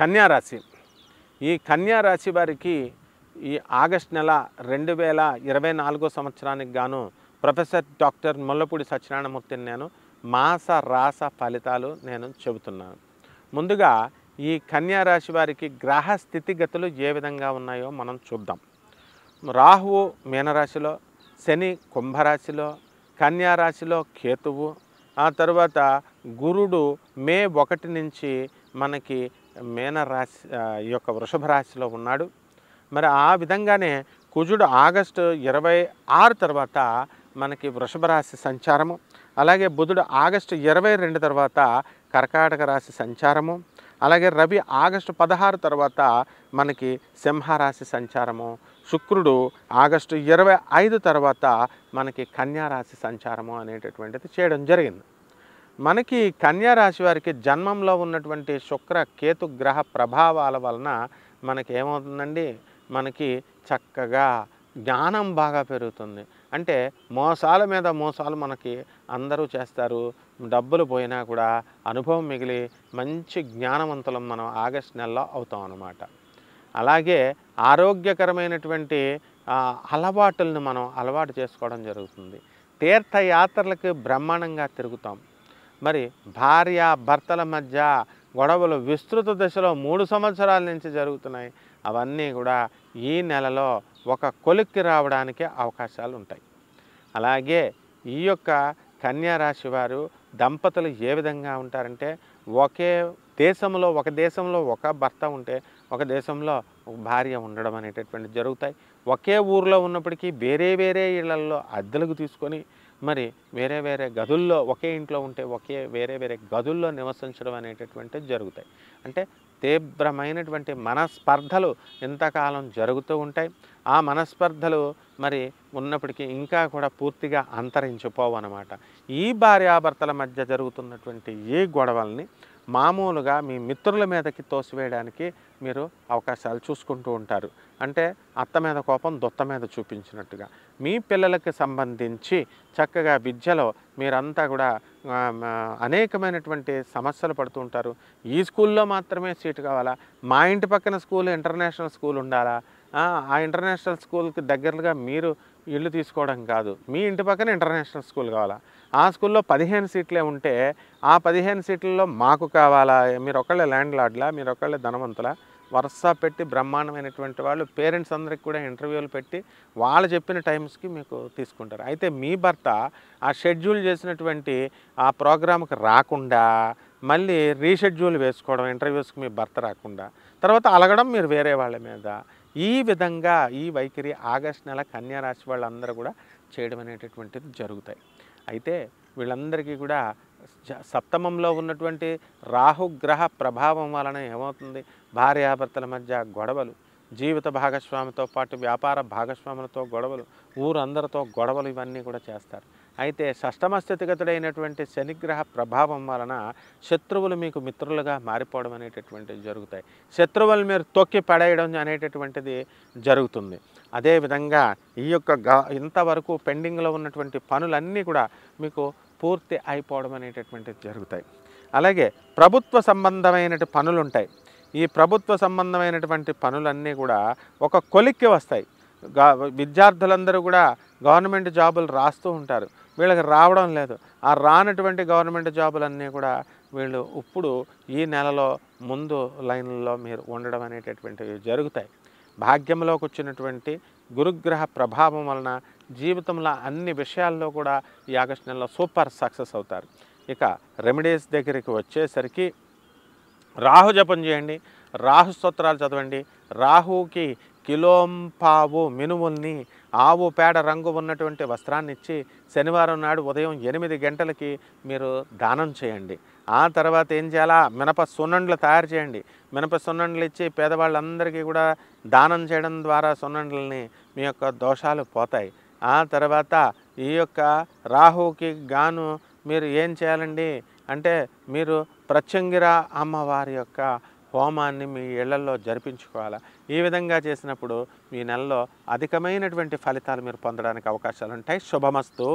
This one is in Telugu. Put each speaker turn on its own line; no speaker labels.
కన్యా రాశి. ఈ కన్యా రాశి వారికి ఈ ఆగస్ట్ నెల 2024 సంవత్సరానికి గాను ప్రొఫెసర్ డాక్టర్ ముల్లపూడి సత్యనారాయణమూర్తిని నేను మాస రాస ఫలితాలు నేను చెబుతున్నాను. ముందుగా ఈ కన్యా రాశి వారికి గ్రహ స్థితిగతులు ఏ విధంగా ఉన్నాయో మనం చూద్దాం. రాహువు మీనరాశిలో, శని కుంభరాశిలో, కన్యా రాశిలో కేతువు, ఆ తర్వాత గురుడు మే 1 నుంచి మనకి మీనరాశి ఈ యొక్క వృషభ రాశిలో ఉన్నాడు. మరి ఆ విధంగానే కుజుడు ఆగస్టు 26 తర్వాత మనకి వృషభ రాశి సంచారము, అలాగే బుధుడు ఆగస్టు 22 తర్వాత కర్కాటక రాశి సంచారము, అలాగే రవి ఆగస్టు 16 తర్వాత మనకి సింహరాశి సంచారము, శుక్రుడు ఆగస్టు 25 తర్వాత మనకి కన్యా రాశి సంచారము అనేటటువంటిది చేయడం జరిగింది. మనకి కన్యా రాశి వారికి జన్మంలో ఉన్నటువంటి శుక్ర కేతు గ్రహ ప్రభావాల వలన మనకి ఏమవుతుందండి, మనకి చక్కగా జ్ఞానం బాగా పెరుగుతుంది. అంటే మోసాల మీద మోసాలు మనకి అందరూ చేస్తారు, డబ్బులు పోయినా కూడా అనుభవం మిగిలి మంచి జ్ఞానవంతులం మనం ఆగస్ట్ నెలలో అవుతాం అన్నమాట. అలాగే ఆరోగ్యకరమైనటువంటి అలవాటులను మనం అలవాటు చేసుకోవడం జరుగుతుంది. తీర్థయాత్రలకు బ్రహ్మాండంగా తిరుగుతాం. మరి భార్య భర్తల మధ్య గొడవలు విస్తృత దశలో 3 సంవత్సరాల నుంచి జరుగుతున్నాయి. అవన్నీ కూడా ఈ నెలలో ఒక కొలిక్కి రావడానికి అవకాశాలు ఉంటాయి. అలాగే ఈ యొక్క కన్యా రాశి వారు దంపతులు ఏ విధంగా ఉంటారంటే, ఒక దేశంలో ఒక భర్త ఉంటే ఒక దేశంలో ఒక భార్య ఉండడం అనేటటువంటిది జరుగుతాయి. ఒకే ఊరిలో ఉన్నప్పటికీ వేరే వేరే ఇళ్లల్లో అద్దెలకు తీసుకొని మరి వేరే వేరే గదుల్లో, ఒకే ఇంట్లో ఉంటే వేరే వేరే గదుల్లో నివసించడం అనేటటువంటిది జరుగుతాయి. అంటే తీవ్రమైనటువంటి మనస్పర్ధలు ఇంతకాలం జరుగుతూ ఉంటాయి. ఆ మనస్పర్ధలు మరి ఉన్నప్పటికీ ఇంకా కూడా పూర్తిగా అంతరించిపోవు అన్నమాట. ఈ భార్యాభర్తల మధ్య జరుగుతున్నటువంటి ఈ గొడవల్ని మామూలుగా మీ మిత్రుల మీదకి తోసివేయడానికి మీరు అవకాశాలు చూసుకుంటూ ఉంటారు. అంటే అత్త మీద కోపం దొత్త మీద చూపించినట్టుగా మీ పిల్లలకి సంబంధించి చక్కగా విద్యలో మీరంతా కూడా అనేకమైనటువంటి సమస్యలు పడుతూ ఉంటారు. ఈ స్కూల్లో మాత్రమే సీటు కావాలా, మా ఇంటి పక్కన స్కూల్ ఇంటర్నేషనల్ స్కూల్ ఉండాలా, ఆ ఇంటర్నేషనల్ స్కూల్కి దగ్గరగా మీరు ఇల్లు తీసుకోవడం కాదు, మీ ఇంటి పక్కన ఇంటర్నేషనల్ స్కూల్ కావాలా, ఆ స్కూల్లో 15 సీట్లే ఉంటే ఆ 15 సీట్లలో మాకు కావాలా, మీరు ఒకళ్ళే ల్యాండ్ లార్డ్లా, మీరు ఒకళ్ళే ధనవంతులా, వరుస పెట్టి బ్రహ్మాండమైనటువంటి వాళ్ళు పేరెంట్స్ అందరికి కూడా ఇంటర్వ్యూలు పెట్టి వాళ్ళు చెప్పిన టైమ్స్కి మీకు తీసుకుంటారు. అయితే మీ భర్త ఆ షెడ్యూల్ చేసినటువంటి ఆ ప్రోగ్రామ్కి రాకుండా మళ్ళీ రీషెడ్యూల్ వేసుకోవడం, ఇంటర్వ్యూస్కి మీ భర్త రాకుండా, తర్వాత అలగడం మీరు వేరే వాళ్ళ మీద, ఈ విధంగా ఈ వైఖరి ఆగస్ట్ నెల కన్యా రాశి వాళ్ళందరూ కూడా చేయడం అనేటటువంటిది జరుగుతాయి. అయితే వీళ్ళందరికీ కూడా సప్తమంలో ఉన్నటువంటి రాహుగ్రహ ప్రభావం వలన ఏమవుతుంది, భార్యాభర్తల మధ్య గొడవలు, జీవిత భాగస్వామితో పాటు వ్యాపార భాగస్వాములతో గొడవలు, ఊరందరితో గొడవలు, ఇవన్నీ కూడా చేస్తారు. అయితే షష్టమ స్థితిగతుడైనటువంటి శనిగ్రహ ప్రభావం వలన శత్రువులు మీకు మిత్రులుగా మారిపోవడం అనేటటువంటిది జరుగుతాయి. శత్రువులు మీరు తొక్కి పడేయడం అనేటటువంటిది జరుగుతుంది. అదేవిధంగా ఈ యొక్క ఇంతవరకు పెండింగ్లో ఉన్నటువంటి పనులన్నీ కూడా మీకు పూర్తి అయిపోవడం అనేటటువంటిది జరుగుతాయి. అలాగే ప్రభుత్వ సంబంధమైన పనులు ఉంటాయి. ఈ ప్రభుత్వ సంబంధమైనటువంటి పనులన్నీ కూడా ఒక కొలిక్కి వస్తాయి. విద్యార్థులందరూ కూడా గవర్నమెంట్ జాబులు రాస్తూ ఉంటారు, వీళ్ళకి రావడం లేదు. ఆ రానటువంటి గవర్నమెంట్ జాబులన్నీ కూడా వీళ్ళు ఇప్పుడు ఈ నెలలో ముందు లైన్లో మీరు ఉండడం అనేటటువంటివి జరుగుతాయి. భాగ్యంలోకి వచ్చినటువంటి గురుగ్రహ ప్రభావం వలన జీవితంలో అన్ని విషయాల్లో కూడా ఈ ఆగస్టు నెలలో సూపర్ సక్సెస్ అవుతారు. ఇక రెమెడీస్ దగ్గరికి వచ్చేసరికి రాహు జపం చేయండి, రాహు స్తోత్రాలు చదవండి. రాహుకి కిలోంపావు మినుముల్ని ఆవు పేడ రంగు ఉన్నటువంటి వస్త్రాన్ని ఇచ్చి శనివారం నాడు ఉదయం 8 గంటలకి మీరు దానం చేయండి. ఆ తర్వాత ఏం చేయాలా, మినప సున్నుండలు తయారు చేయండి. మినప సున్నుండలు ఇచ్చి పేదవాళ్ళందరికీ కూడా దానం చేయడం ద్వారా సున్నుండలని మీ యొక్క దోషాలు పోతాయి. ఆ తర్వాత ఈ యొక్క రాహుకి గాను మీరు ఏం చేయాలండి అంటే, మీరు ప్రత్యంగిర అమ్మవారి యొక్క హోమాన్ని మీ ఇళ్లలో జరిపించుకోవాలి. ఈ విధంగా చేసినప్పుడు మీ నెలలో అధికమైనటువంటి ఫలితాలు మీరు పొందడానికి అవకాశాలు ఉంటాయి. శుభమస్తు.